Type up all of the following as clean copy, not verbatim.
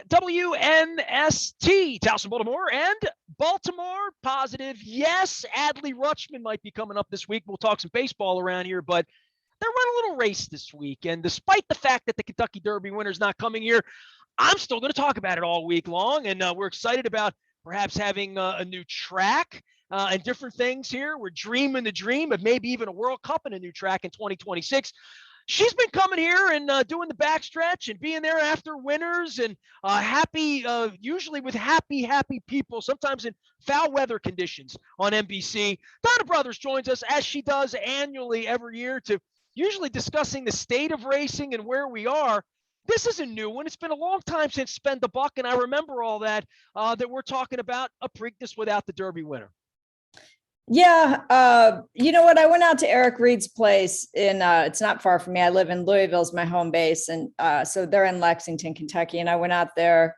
WNST, Towson, Baltimore, and Baltimore positive. Yes, Adley Rutschman might be coming up this week. We'll talk some baseball around here, but they're running a little race this week. And despite the fact that the Kentucky Derby winner's not coming here, I'm still going to talk about it all week long. And we're excited about perhaps having a new track and different things here. We're dreaming the dream of maybe even a World Cup and a new track in 2026. She's been coming here and doing the backstretch and being there after winners and happy, usually with happy people, sometimes in foul weather conditions on NBC. Donna Brothers joins us as she does annually every year to usually discussing the state of racing and where we are. This is a new one. It's been a long time since Spend the Buck, and I remember all that we're talking about a Preakness without the Derby winner. Yeah. You know what? I went out to Eric Reed's place it's not far from me. I live in Louisville, is my home base. And so they're in Lexington, Kentucky. And I went out there,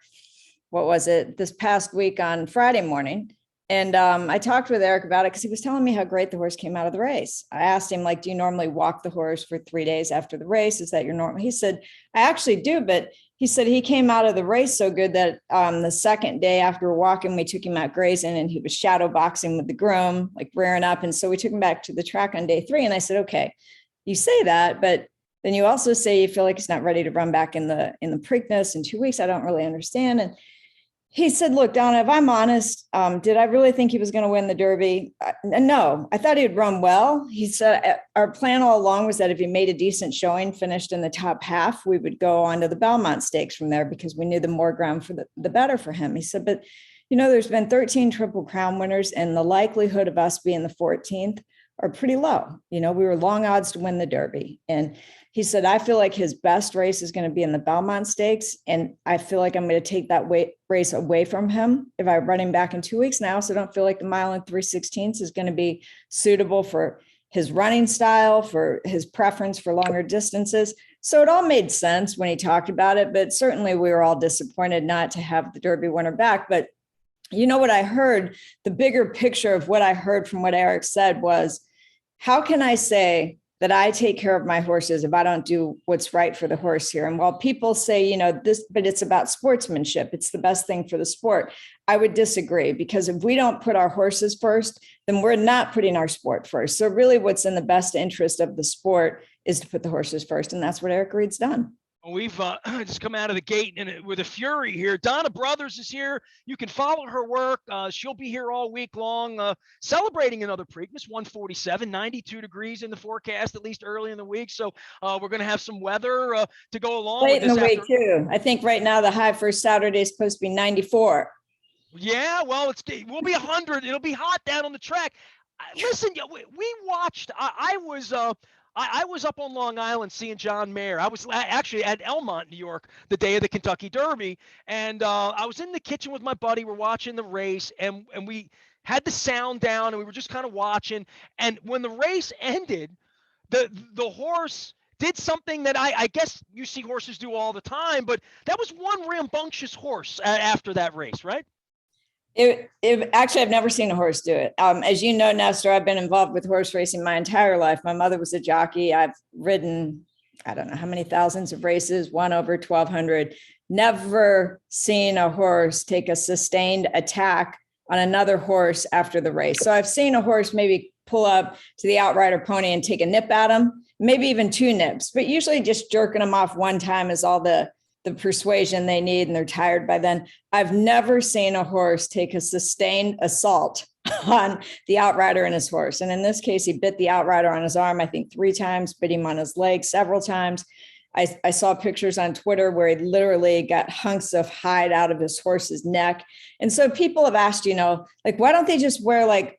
this past week on Friday morning. And I talked with Eric about it because he was telling me how great the horse came out of the race. I asked him, do you normally walk the horse for 3 days after the race? Is that your normal? He said, I actually do, but he said he came out of the race so good that the second day after walking, we took him out grazing and he was shadow boxing with the groom, rearing up. And so we took him back to the track on day 3. And I said, okay, you say that, but then you also say you feel like he's not ready to run back in the Preakness in 2 weeks. I don't really understand. And he said, look, Donna, if I'm honest, did I really think he was going to win the Derby? No, I thought he'd run well. He said our plan all along was that if he made a decent showing, finished in the top half, we would go on to the Belmont Stakes from there because we knew the more ground for the better for him. He said, but, there's been 13 Triple Crown winners and the likelihood of us being the 14th are pretty low. We were long odds to win the Derby. And he said, I feel like his best race is going to be in the Belmont Stakes. And I feel like I'm going to take that race away from him if I run him back in 2 weeks. And I also don't feel like the mile and 3/16 is going to be suitable for his running style, for his preference for longer distances. So it all made sense when he talked about it. But certainly we were all disappointed not to have the Derby winner back. But what I heard, the bigger picture of what I heard from what Eric said was, how can I say that I take care of my horses if I don't do what's right for the horse here? And while people say, this, but it's about sportsmanship, it's the best thing for the sport, I would disagree, because if we don't put our horses first, then we're not putting our sport first. So really what's in the best interest of the sport is to put the horses first. And that's what Eric Reed's done. We've just come out of the gate and with a fury here. Donna Brothers is here. You can follow her work. She'll be here all week long, celebrating another Preakness, 147, 92 degrees in the forecast, at least early in the week. So we're going to have some weather to go along late with this. Late in the week, too. I think right now the high for Saturday is supposed to be 94. Yeah, well, it will be 100. It'll be hot down on the track. Listen, we watched. I was up on Long Island seeing John Mayer. I was actually at Elmont, New York, the day of the Kentucky Derby. And I was in the kitchen with my buddy. We're watching the race, and we had the sound down, and we were just kind of watching. And when the race ended, the horse did something that I guess you see horses do all the time, but that was one rambunctious horse after that race, right? Actually, I've never seen a horse do it. As you know, Nestor, I've been involved with horse racing my entire life. My mother was a jockey. I've ridden, I don't know how many thousands of races, won over 1,200. Never seen a horse take a sustained attack on another horse after the race. So I've seen a horse maybe pull up to the outrider pony and take a nip at him, maybe even 2 nips, but usually just jerking them off one time is all the persuasion they need, and they're tired by then. I've never seen a horse take a sustained assault on the outrider and his horse. And in this case, he bit the outrider on his arm, I think 3 times, bit him on his leg several times. I saw pictures on Twitter where he literally got hunks of hide out of his horse's neck. And so people have asked, why don't they just wear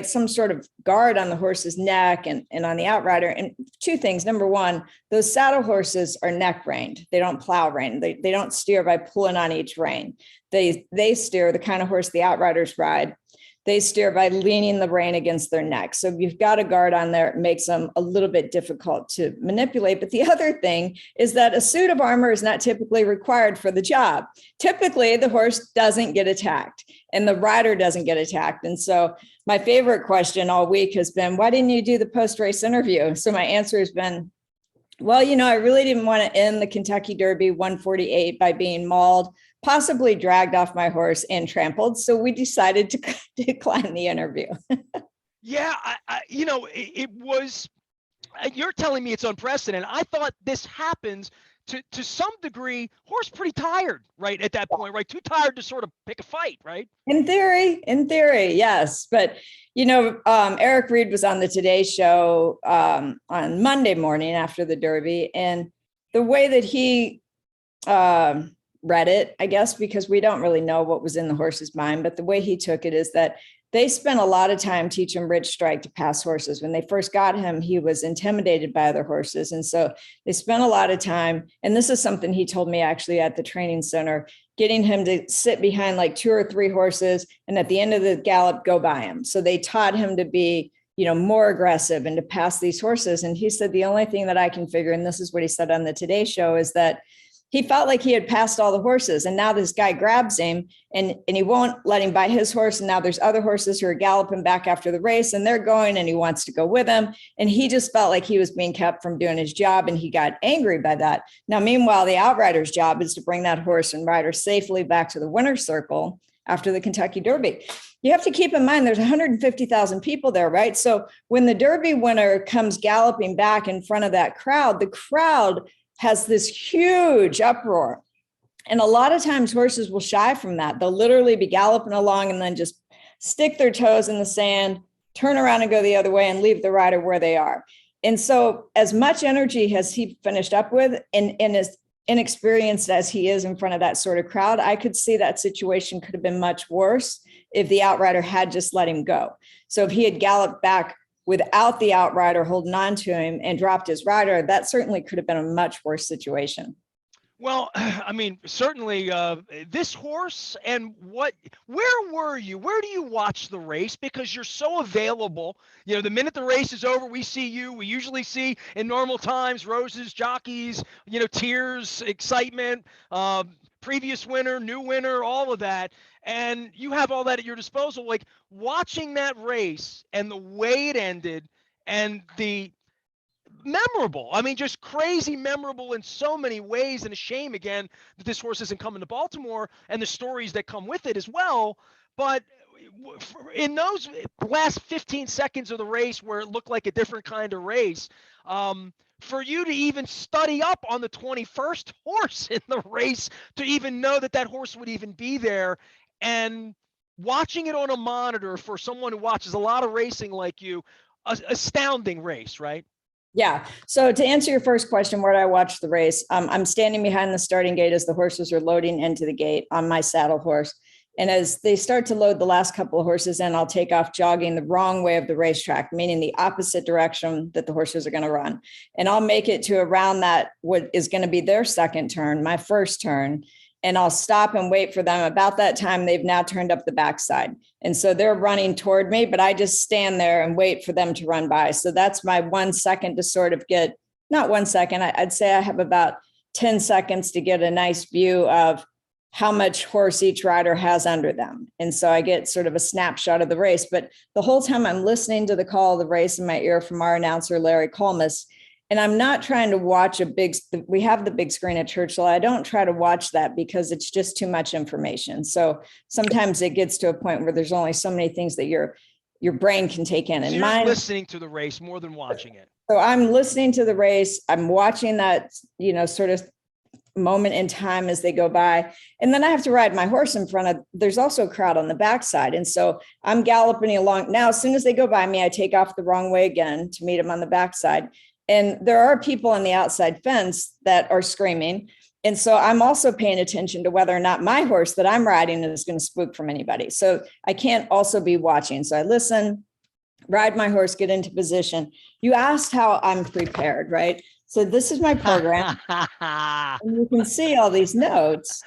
some sort of guard on the horse's neck and on the outrider? And 2 things. Number one, those saddle horses are neck reined. They don't plow rein. They don't steer by pulling on each rein. They steer the kind of horse the outriders ride. They steer by leaning the rein against their neck. So if you've got a guard on there, it makes them a little bit difficult to manipulate. But the other thing is that a suit of armor is not typically required for the job. Typically, the horse doesn't get attacked and the rider doesn't get attacked. And so my favorite question all week has been, why didn't you do the post-race interview? So my answer has been, Well, I really didn't want to end the Kentucky Derby 148 by being mauled, possibly dragged off my horse and trampled. So we decided to decline the interview. Yeah, it was. You're telling me it's unprecedented. I thought this happens to some degree. Horse pretty tired, right, at that point, right? Too tired to sort of pick a fight, right? In theory, yes. But, Eric Reed was on the Today Show on Monday morning after the Derby. And the way that he read it, I guess, because we don't really know what was in the horse's mind, but the way he took it is that they spent a lot of time teaching Rich Strike to pass horses. When they first got him, he was intimidated by other horses. And so they spent a lot of time. And this is something he told me actually at the training center, getting him to sit behind like 2 or 3 horses. And at the end of the gallop, go by him. So they taught him to be, more aggressive and to pass these horses. And he said, the only thing that I can figure, and this is what he said on the Today Show, is that he felt like he had passed all the horses. And now this guy grabs him and he won't let him buy his horse. And now there's other horses who are galloping back after the race and they're going and he wants to go with them. And he just felt like he was being kept from doing his job. And he got angry by that. Now, meanwhile, the outrider's job is to bring that horse and rider safely back to the winner's circle after the Kentucky Derby. You have to keep in mind there's 150,000 people there, right? So when the Derby winner comes galloping back in front of that crowd, the crowd has this huge uproar. And a lot of times horses will shy from that. They'll literally be galloping along and then just stick their toes in the sand, turn around and go the other way and leave the rider where they are. And so as much energy as he finished up with and as inexperienced as he is in front of that sort of crowd, I could see that situation could have been much worse if the outrider had just let him go. So if he had galloped back without the outrider holding on to him and dropped his rider, that certainly could have been a much worse situation. Well, I mean, certainly this horse and where were you? Where do you watch the race? Because you're so available. The minute the race is over, we see you. We usually see in normal times, roses, jockeys, tears, excitement, previous winner, new winner, all of that. And you have all that at your disposal. Like watching that race and the way it ended and the memorable. I mean, just crazy memorable in so many ways, and a shame again that this horse isn't coming to Baltimore and the stories that come with it as well. But in those last 15 seconds of the race where it looked like a different kind of race, for you to even study up on the 21st horse in the race, to even know that that horse would even be there, and watching it on a monitor for someone who watches a lot of racing like you, astounding race, right? Yeah. So to answer your first question, where did I watch the race? I'm standing behind the starting gate as the horses are loading into the gate on my saddle horse. And as they start to load the last couple of horses in, I'll take off jogging the wrong way of the racetrack, meaning the opposite direction that the horses are going to run. And I'll make it to around that, what is going to be their second turn, my first turn. And I'll stop and wait for them. About that time, they've now turned up the backside. And so they're running toward me, but I just stand there and wait for them to run by. So that's my 1 second to sort of get, not 1 second, I'd say I have about 10 seconds to get a nice view of how much horse each rider has under them. And so I get sort of a snapshot of the race. But the whole time I'm listening to the call of the race in my ear from our announcer, Larry Colmus. And I'm not trying to watch we have the big screen at Churchill. I don't try to watch that because it's just too much information. So sometimes it gets to a point where there's only so many things that your brain can take in. And so you're listening to the race more than watching it. So I'm listening to the race. I'm watching that, sort of moment in time as they go by. And then I have to ride my horse in front of, there's also a crowd on the backside. And so I'm galloping along. Now, as soon as they go by me, I take off the wrong way again to meet them on the backside. And there are people on the outside fence that are screaming. And so I'm also paying attention to whether or not my horse that I'm riding is going to spook from anybody. So I can't also be watching. So I listen, ride my horse, get into position. You asked how I'm prepared, right? So this is my program. And you can see all these notes.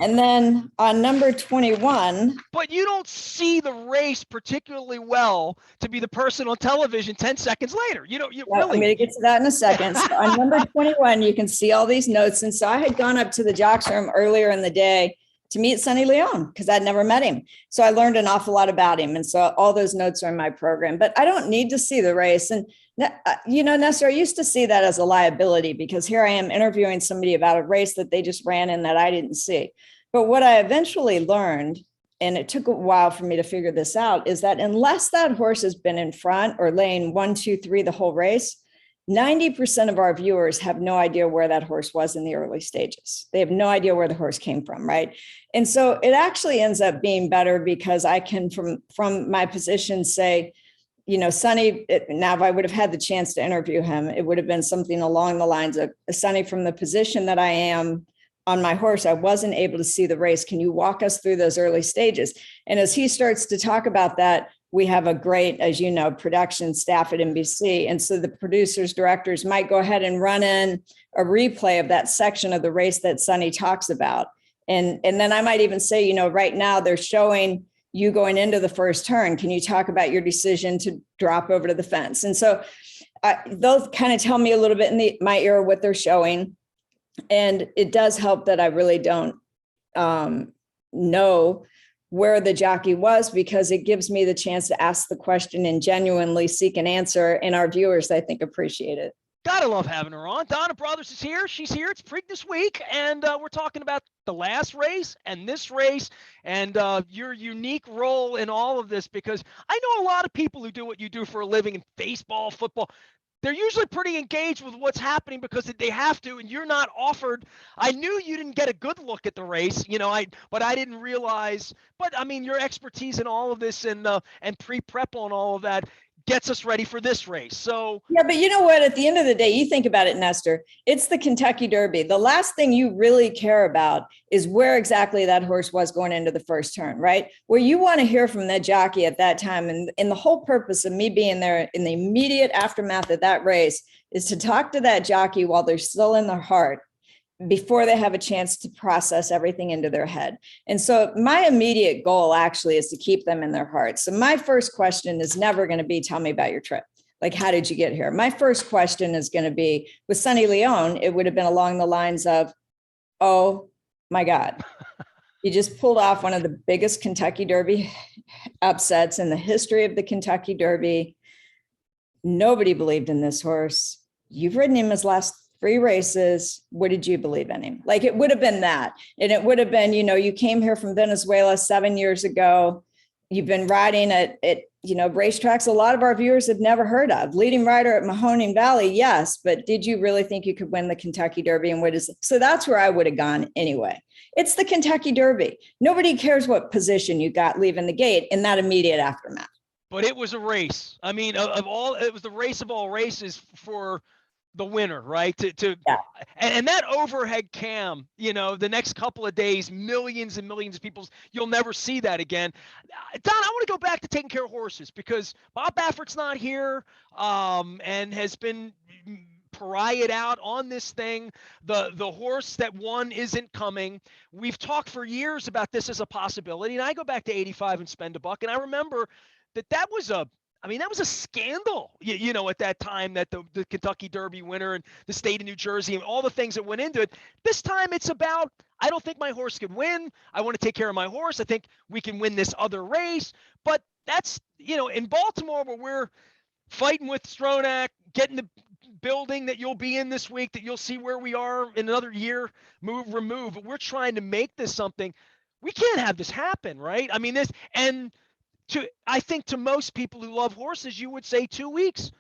And then on number 21. But you don't see the race particularly well to be the person on television 10 seconds later. Really. I'm going to get to that in a second. So on number 21, you can see all these notes. And so I had gone up to the jocks room earlier in the day to meet Sonny Leon because I'd never met him. So I learned an awful lot about him. And so all those notes are in my program, but I don't need to see the race. And Nestor, I used to see that as a liability because here I am interviewing somebody about a race that they just ran in that I didn't see. But what I eventually learned, and it took a while for me to figure this out, is that unless that horse has been in front or lane 1, 2, 3 the whole race, 90% of our viewers have no idea where that horse was in the early stages. They have no idea where the horse came from, right? And so it actually ends up being better because I can, from my position, say, Sonny, now if I would have had the chance to interview him, it would have been something along the lines of, Sonny, from the position that I am on my horse, I wasn't able to see the race. Can you walk us through those early stages? And as he starts to talk about that, we have a great, as you know, production staff at NBC. And so the producers, directors might go ahead and run in a replay of that section of the race that Sonny talks about. And then I might even say, right now they're showing you going into the first turn. Can you talk about your decision to drop over to the fence? And so they'll kind of tell me a little bit in my ear what they're showing. And it does help that I really don't know where the jockey was, because it gives me the chance to ask the question and genuinely seek an answer. And our viewers, I think, appreciate it. Gotta love having her on. Donna Brothers is here. She's here. It's Preakness week, and we're talking about the last race and this race and your unique role in all of this, because I know a lot of people who do what you do for a living in baseball, football. They're usually pretty engaged with what's happening because they have to, and you're not offered. I knew you didn't get a good look at the race, but I didn't realize. But I mean, your expertise in all of this and pre-prep on all of that gets us ready for this race. So yeah, but you know what? At the end of the day, you think about it, Nestor, it's the Kentucky Derby. The last thing you really care about is where exactly that horse was going into the first turn, right? Where you want to hear from that jockey at that time. And the whole purpose of me being there in the immediate aftermath of that race is to talk to that jockey while they're still in their heart, before they have a chance to process everything into their head. And so my immediate goal actually is to keep them in their hearts. So my first question is never going to be, tell me about your trip. Like, how did you get here? My first question is going to be, with Sonny Leone, it would have been along the lines of, oh my God, you just pulled off one of the biggest Kentucky Derby upsets in the history of the Kentucky Derby. Nobody believed in this horse. You've ridden him his last 3 races. What did you believe in him? Like, it would have been that. And it would have been, you came here from Venezuela 7 years ago. You've been riding at racetracks a lot of our viewers have never heard of. Leading rider at Mahoning Valley, yes, but did you really think you could win the Kentucky Derby? And what is it? So that's where I would have gone anyway. It's the Kentucky Derby. Nobody cares what position you got leaving the gate in that immediate aftermath. But it was a race. I mean, it was the race of all races for the winner, right? Yeah. And that overhead cam, the next couple of days, millions and millions of people, you'll never see that again. Don, I want to go back to taking care of horses, because Bob Baffert's not here and has been pariah'd out on this thing. The horse that won isn't coming. We've talked for years about this as a possibility, and I go back to 85 and Spend a Buck, and I remember that was a scandal, at that time, that the Kentucky Derby winner and the state of New Jersey and all the things that went into it. This time it's about, I don't think my horse can win. I want to take care of my horse. I think we can win this other race. But that's, in Baltimore, where we're fighting with Stronach, getting the building that you'll be in this week, that you'll see where we are in another year, remove. But we're trying to make this something. We can't have this happen, right? I mean, I think to most people who love horses, you would say 2 weeks,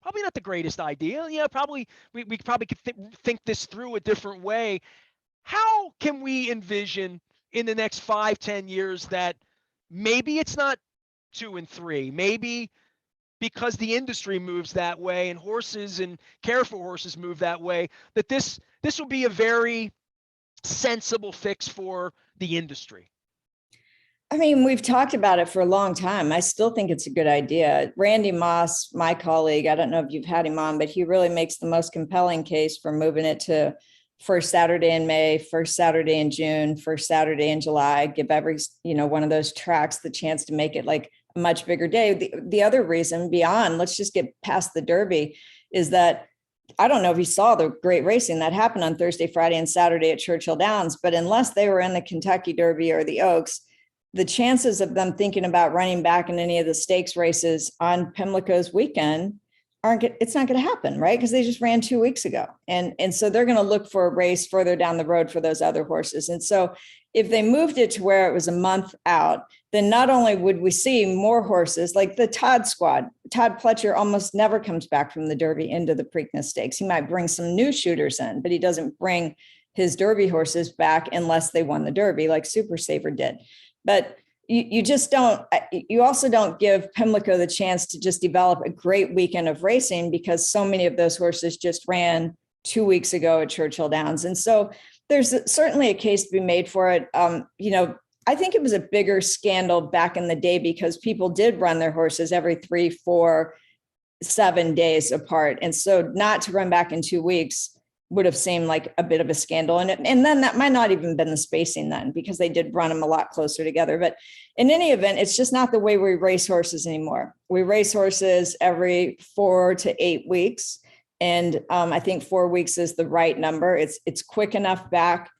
probably not the greatest idea. Yeah, probably we probably could think this through a different way. How can we envision in the next 5-10 years that maybe it's not 2 and 3, maybe because the industry moves that way and horses and care for horses move that way, that this will be a very sensible fix for the industry? I mean, we've talked about it for a long time. I still think it's a good idea. Randy Moss, my colleague, I don't know if you've had him on, but he really makes the most compelling case for moving it to first Saturday in May, first Saturday in June, first Saturday in July, give every, one of those tracks the chance to make it like a much bigger day. The other reason beyond, let's just get past the Derby, is that I don't know if you saw the great racing that happened on Thursday, Friday, and Saturday at Churchill Downs, but unless they were in the Kentucky Derby or the Oaks, the chances of them thinking about running back in any of the stakes races on Pimlico's weekend it's not going to happen, right? Because they just ran 2 weeks ago. And so they're going to look for a race further down the road for those other horses. And so if they moved it to where it was a month out, then not only would we see more horses like the Todd squad. Todd Pletcher almost never comes back from the Derby into the Preakness Stakes. He might bring some new shooters in, but he doesn't bring his Derby horses back unless they won the Derby like Super Saver did. But you just don't, you also don't give Pimlico the chance to just develop a great weekend of racing because so many of those horses just ran 2 weeks ago at Churchill Downs. And so there's certainly a case to be made for it. I think it was a bigger scandal back in the day because people did run their horses every 3, 4, 7 days apart. And so not to run back in 2 weeks would have seemed like a bit of a scandal. And then that might not even been the spacing then because they did run them a lot closer together. But in any event, it's just not the way we race horses anymore. We race horses every 4 to 8 weeks. And I think 4 weeks is the right number. It's quick enough back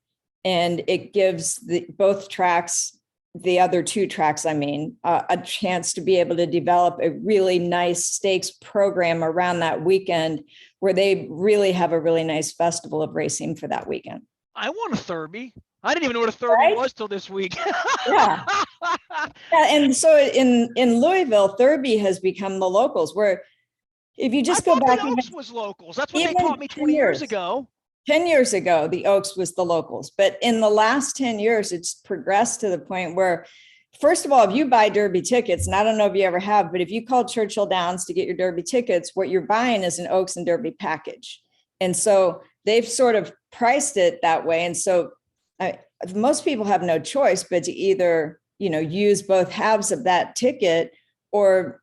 and it gives both tracks, the other 2 tracks, a chance to be able to develop a really nice stakes program around that weekend where they really have a really nice festival of racing for that weekend. I want a Thurby. I didn't even know what a Thurby was till this week. Yeah. And so in Louisville, Thurby has become the locals where if you just go back. The Oaks was locals. That's what they taught me 20 years ago. 10 years ago, the Oaks was the locals. But in the last 10 years, it's progressed to the point where, first of all, if you buy Derby tickets, and I don't know if you ever have, but if you call Churchill Downs to get your Derby tickets, what you're buying is an Oaks and Derby package. And so they've sort of priced it that way. And so most people have no choice but to either, use both halves of that ticket or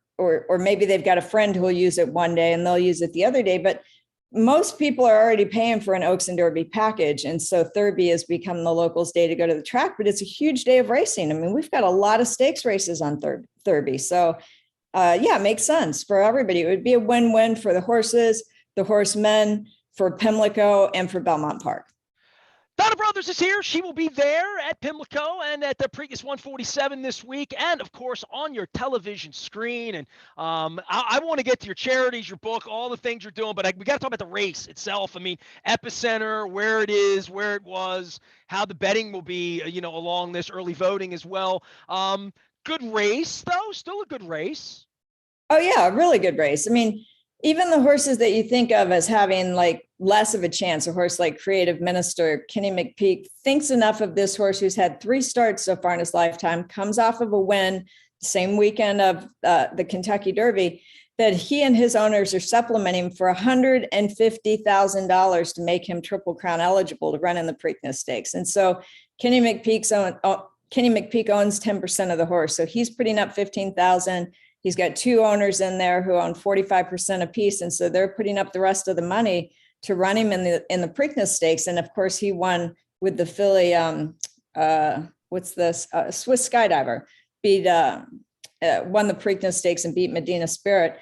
maybe they've got a friend who will use it one day and they'll use it the other day. But most people are already paying for an Oaks and Derby package. And so Thurby has become the locals' day to go to the track, but it's a huge day of racing. I mean, we've got a lot of stakes races on Thurby. So it makes sense for everybody. It would be a win-win for the horses, the horsemen, for Pimlico, and for Belmont Park. Donna Brothers is here. She will be there at Pimlico and at the Preakness 147 this week, and of course on your television screen. And I want to get to your charities, your book, all the things you're doing, but we got to talk about the race itself. I mean, epicenter, where it is, where it was, how the betting will be, along this early voting as well. Good race, though. Still a good race. Oh yeah, a really good race. I mean, even the horses that you think of as having like less of a chance, a horse like Creative Minister, Kenny McPeak thinks enough of this horse who's had 3 starts so far in his lifetime, comes off of a win same weekend of the Kentucky Derby, that he and his owners are supplementing for $150,000 to make him Triple Crown eligible to run in the Preakness Stakes. And so Kenny McPeak owns 10% of the horse. So he's putting up $15,000. He's got 2 owners in there who own 45% apiece. And so they're putting up the rest of the money to run him in the Preakness Stakes. And of course, he won with the filly, Swiss Skydiver, won the Preakness Stakes and beat Medina Spirit.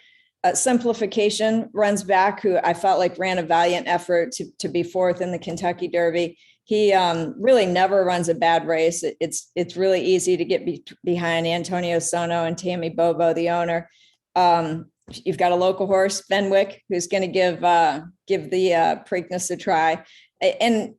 Simplification runs back, who I felt like ran a valiant effort to be 4th in the Kentucky Derby. He really never runs a bad race. It's really easy to get behind Antonio Sono and Tammy Bobo, the owner. You've got a local horse, Fenwick, who's going to give the Preakness a try. And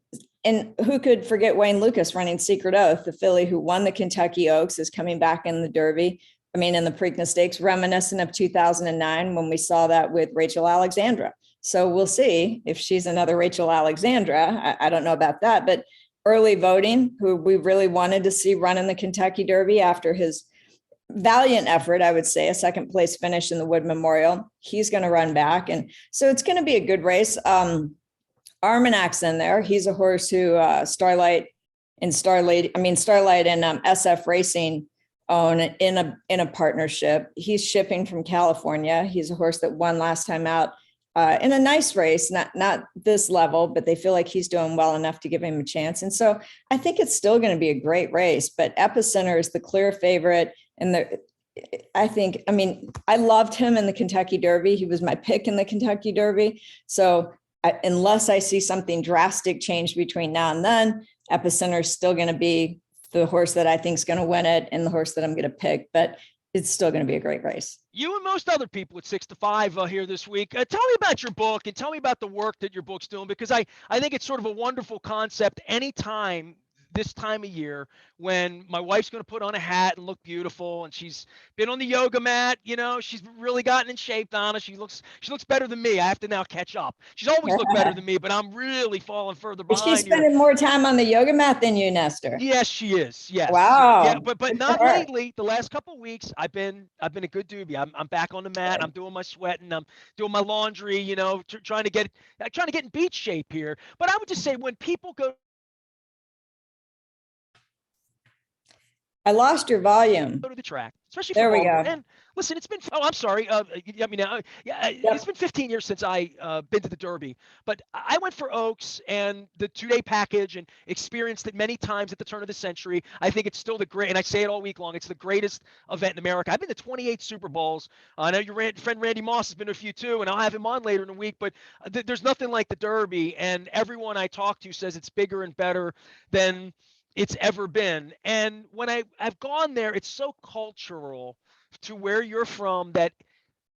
who could forget Wayne Lucas running Secret Oath, the filly who won the Kentucky Oaks, is coming back in the Derby. In the Preakness Stakes, reminiscent of 2009 when we saw that with Rachel Alexandra. So we'll see if she's another Rachel Alexandra. I don't know about that, but early voting, who we really wanted to see run in the Kentucky Derby after his valiant effort, I would say, a 2nd place finish in the Wood Memorial. He's going to run back. And so it's going to be a good race. Armanac's in there. He's a horse who Starlight and SF Racing own in a partnership. He's shipping from California. He's a horse that won last time out in a nice race, not this level, but they feel like he's doing well enough to give him a chance. And so I think it's still going to be a great race, but Epicenter is the clear favorite. And I loved him in the Kentucky Derby. He was my pick in the Kentucky Derby. So unless I see something drastic change between now and then, Epicenter is still going to be the horse that I think is going to win it and the horse that I'm going to pick. But it's still going to be a great race. You and most other people at 6 to 5 here this week. Tell me about your book and tell me about the work that your book's doing, because I think it's sort of a wonderful concept anytime this time of year when my wife's going to put on a hat and look beautiful, and she's been on the yoga mat, she's really gotten in shape. Donna, she looks better than me. I have to now catch up. She's always looked better than me, but I'm really falling further Is behind she spending more time on the yoga mat than you, Nestor? Yes, she is. Yes. Wow. Yeah, but not lately. The last couple of weeks, I've been a good doobie. I'm back on the mat. I'm doing my sweating. I'm doing my laundry. Trying to get in beach shape here. But I would just say when people go. I lost your volume. Go to the track, especially there for we go. And listen, it's been. Oh, I'm sorry. You me now. Yeah, It's been 15 years since I been to the Derby, but I went for Oaks and the 2-day package and experienced it many times at the turn of the century. I think it's still the great, and I say it all week long. It's the greatest event in America. I've been to 28 Super Bowls. I know your friend Randy Moss has been to a few too, and I'll have him on later in the week. But there's nothing like the Derby, and everyone I talk to says it's bigger and better than it's ever been. And when I've gone there, it's so cultural to where you're from that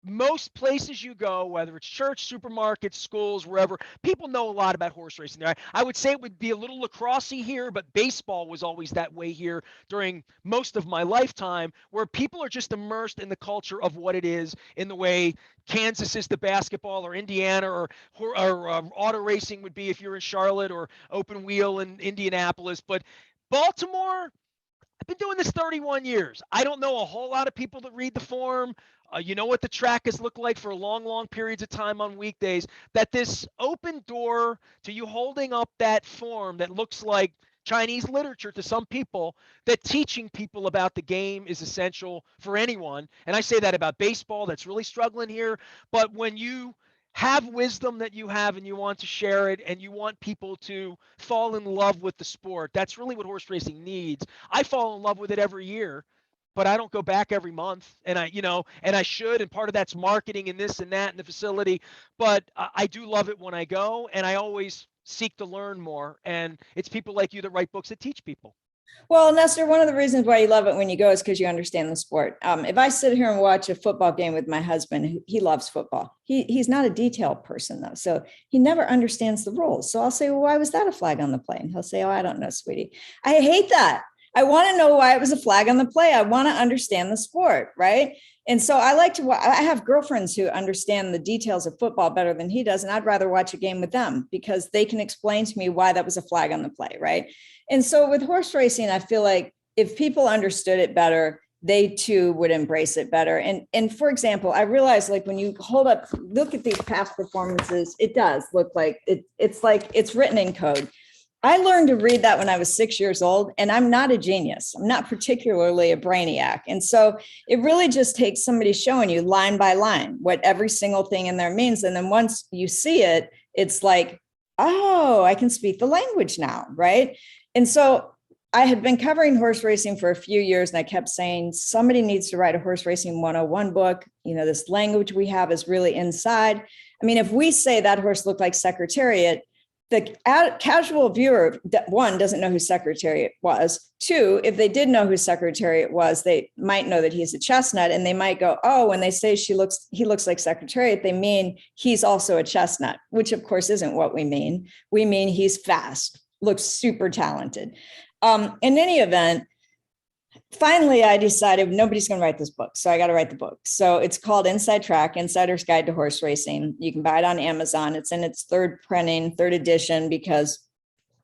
most places you go, whether it's church, supermarkets, schools, wherever, people know a lot about horse racing there. I would say it would be a little lacrosse-y here, but baseball was always that way here during most of my lifetime, where people are just immersed in the culture of what it is, in the way Kansas is the basketball, or Indiana, or auto racing would be if you're in Charlotte, or open wheel in Indianapolis. But Baltimore, I've been doing this 31 years. I don't know a whole lot of people that read the form. You know what the track has looked like for long periods of time on weekdays. That this open door to you holding up that form that looks like Chinese literature to some people, that teaching people about the game is essential for anyone. And I say that about baseball, that's really struggling here. But when you have wisdom that you have and you want to share it and you want people to fall in love with the sport, that's really what horse racing needs. I fall in love with it every year, but I don't go back every month, and I should, and part of that's marketing and this and that and the facility, but I do love it when I go, and I always seek to learn more, and it's people like you that write books that teach people. Well, Nestor, one of the reasons why you love it when you go is because you understand the sport. If I sit here and watch a football game with my husband, he loves football. He's not a detail person, though, so he never understands the rules. So I'll say, well, why was that a flag on the play? And he'll say, oh, I don't know, sweetie. I hate that. I want to know why it was a flag on the play. I want to understand the sport, right? And so I have girlfriends who understand the details of football better than he does, and I'd rather watch a game with them because they can explain to me why that was a flag on the play, right? And so with horse racing, I feel like if people understood it better, they too would embrace it better. And for example, I realized, like, when you look at these past performances, it does look like it's like it's written in code. I learned to read that when I was 6 years old, and I'm not a genius. I'm not particularly a brainiac. And so it really just takes somebody showing you line by line what every single thing in there means. And then once you see it, it's like, oh, I can speak the language now, right? And so I had been covering horse racing for a few years, and I kept saying, somebody needs to write a horse racing 101 book. This language we have is really inside. I mean, if we say that horse looked like Secretariat, the casual viewer, one, doesn't know who Secretariat was. Two, if they did know who Secretariat was, they might know that he's a chestnut, and they might go, oh, when they say he looks like Secretariat, they mean he's also a chestnut, which of course isn't what we mean. We mean he's fast, looks super talented. In any event, finally, I decided nobody's going to write this book, so I got to write the book. So it's called Inside Track, Insider's Guide to Horse Racing. You can buy it on Amazon. It's in its third edition, because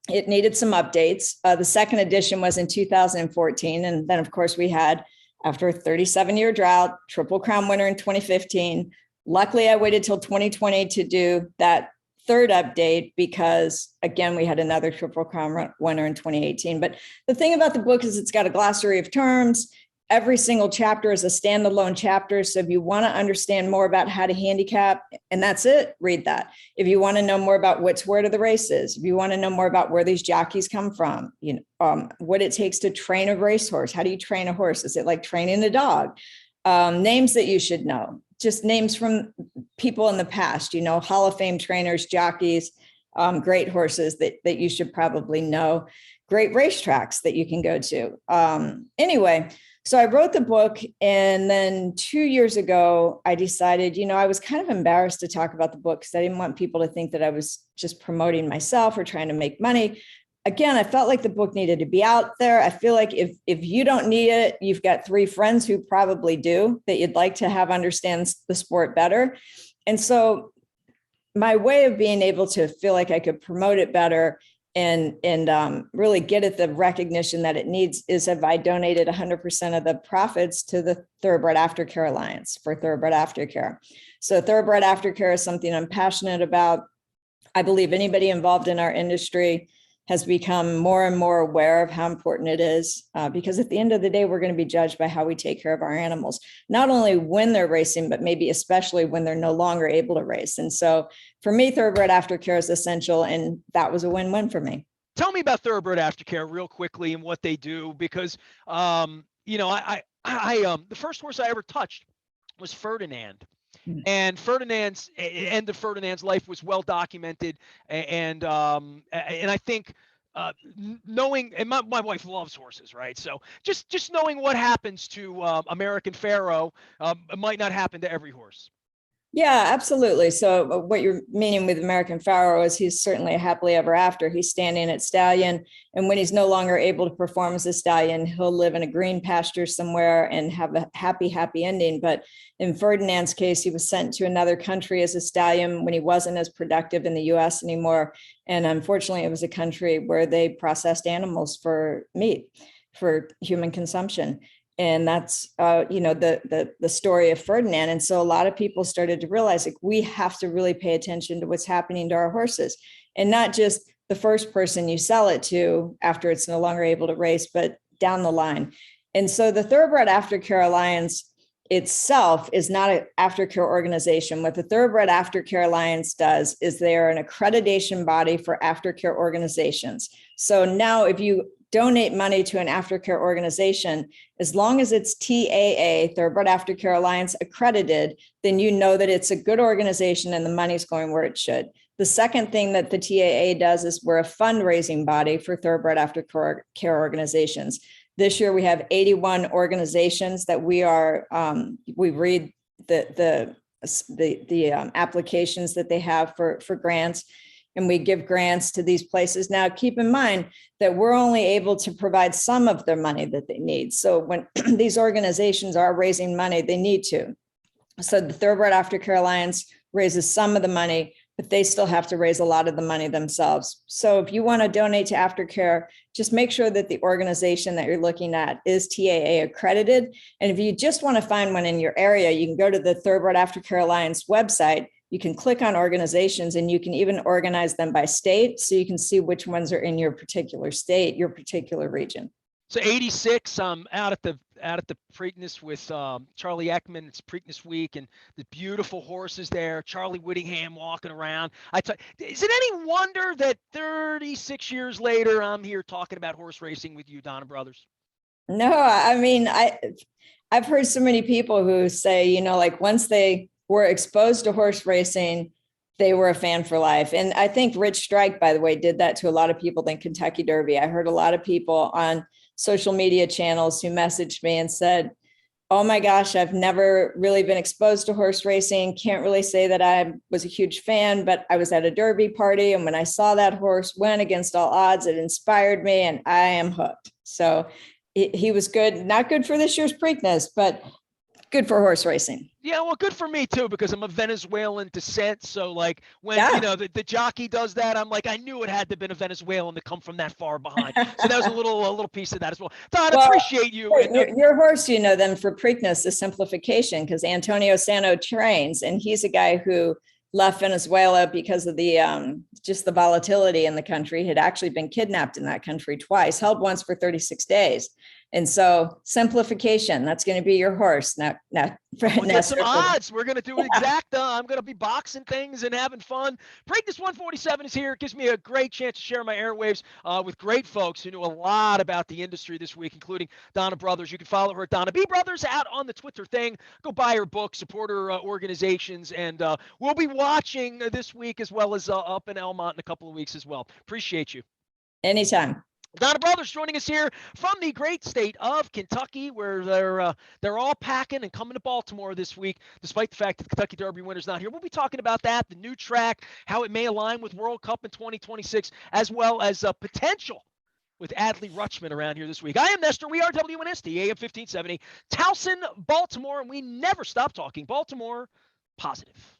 it needed some updates. The second edition was in 2014. And then, of course, we had, after a 37-year drought, Triple Crown winner in 2015. Luckily, I waited till 2020 to do that third update, because again, we had another Triple Crown winner in 2018. But the thing about the book is it's got a glossary of terms. Every single chapter is a standalone chapter. So if you want to understand more about how to handicap, and that's it, read that. If you want to know more about what's where to the races, if you want to know more about where these jockeys come from, what it takes to train a racehorse, how do you train a horse? Is it like training a dog? Names that you should know, just names from people in the past, Hall of Fame trainers, jockeys, great horses that you should probably know, great racetracks that you can go to. Anyway, So I wrote the book, and then 2 years ago, I decided, I was kind of embarrassed to talk about the book because I didn't want people to think that I was just promoting myself or trying to make money. Again, I felt like the book needed to be out there. I feel like if you don't need it, you've got 3 friends who probably do, that you'd like to have understand the sport better. And so my way of being able to feel like I could promote it better and really get it the recognition that it needs is if I donated 100% of the profits to the Thoroughbred Aftercare Alliance for Thoroughbred Aftercare. So Thoroughbred Aftercare is something I'm passionate about. I believe anybody involved in our industry has become more and more aware of how important it is, because at the end of the day, we're going to be judged by how we take care of our animals, not only when they're racing, but maybe especially when they're no longer able to race. And so for me, Thoroughbred Aftercare is essential, and that was a win-win for me. Tell me about Thoroughbred Aftercare real quickly and what they do, because the first horse I ever touched was Ferdinand. And Ferdinand's end of Ferdinand's life was well documented, and I think knowing, and my wife loves horses, right? So just knowing what happens to American Pharoah might not happen to every horse. Yeah, absolutely. So what you're meaning with American Pharoah is he's certainly a happily ever after. He's standing at stallion, and when he's no longer able to perform as a stallion, he'll live in a green pasture somewhere and have a happy ending. But in Ferdinand's case, he was sent to another country as a stallion when he wasn't as productive in the US anymore. And unfortunately, it was a country where they processed animals for meat, for human consumption. And that's, the story of Ferdinand. And so a lot of people started to realize, like, we have to really pay attention to what's happening to our horses, and not just the first person you sell it to after it's no longer able to race, but down the line. And so the Thoroughbred Aftercare Alliance itself is not an aftercare organization. What the Thoroughbred Aftercare Alliance does is they are an accreditation body for aftercare organizations. So now if you donate money to an aftercare organization, as long as it's TAA, Thoroughbred Aftercare Alliance accredited, then you know that it's a good organization and the money's going where it should. The second thing that the TAA does is we're a fundraising body for Thoroughbred Aftercare organizations. This year we have 81 organizations that we are, we read the applications that they have for grants, and we give grants to these places. Now, keep in mind that we're only able to provide some of their money that they need. So when these organizations are raising money, they need to. So the Thoroughbred Aftercare Alliance raises some of the money, but they still have to raise a lot of the money themselves. So if you want to donate to aftercare, just make sure that the organization that you're looking at is TAA accredited. And if you just want to find one in your area, you can go to the Thoroughbred Aftercare Alliance website. You can click on organizations, and you can even organize them by state, so you can see which ones are in your particular state, your particular region. So 86, out at the Preakness with Charlie Ekman. It's Preakness week, and the beautiful horses there. Charlie Whittingham walking around. Is it any wonder that 36 years later I'm here talking about horse racing with you, Donna Brothers? No, I mean, I've heard so many people who say, like, once they were exposed to horse racing, they were a fan for life. And I think Rich Strike, by the way, did that to a lot of people in Kentucky Derby. I heard a lot of people on social media channels who messaged me and said, oh my gosh, I've never really been exposed to horse racing. Can't really say that I was a huge fan, but I was at a Derby party, and when I saw that horse win against all odds, it inspired me, and I am hooked. So he was good, not good for this year's Preakness, but good for horse racing. Yeah, well, good for me too, because I'm of Venezuelan descent. So like when, the jockey does that, I'm like, I knew it had to have been a Venezuelan to come from that far behind. So that was a little piece of that as well. Don, well, appreciate you. Your horse, then for Preakness is Simplification, because Antonio Sano trains, and he's a guy who left Venezuela because of the just the volatility in the country. Had actually been kidnapped in that country twice, held once for 36 days. And so Simplification, that's going to be your horse. Now we'll get some odds. We're going to do exacta. I'm going to be boxing things and having fun. Preakness 147 is here. It gives me a great chance to share my airwaves with great folks who knew a lot about the industry this week, including Donna Brothers. You can follow her at Donna B Brothers out on the Twitter thing. Go buy her book, support her organizations, and we'll be watching this week as well as up in Elmont in a couple of weeks as well. Appreciate you. Anytime. Donna Brothers joining us here from the great state of Kentucky, where they're all packing and coming to Baltimore this week, despite the fact that the Kentucky Derby winner's not here. We'll be talking about that, the new track, how it may align with World Cup in 2026, as well as potential with Adley Rutschman around here this week. I am Nestor. We are WNST, AM 1570, Towson, Baltimore, and we never stop talking Baltimore positive.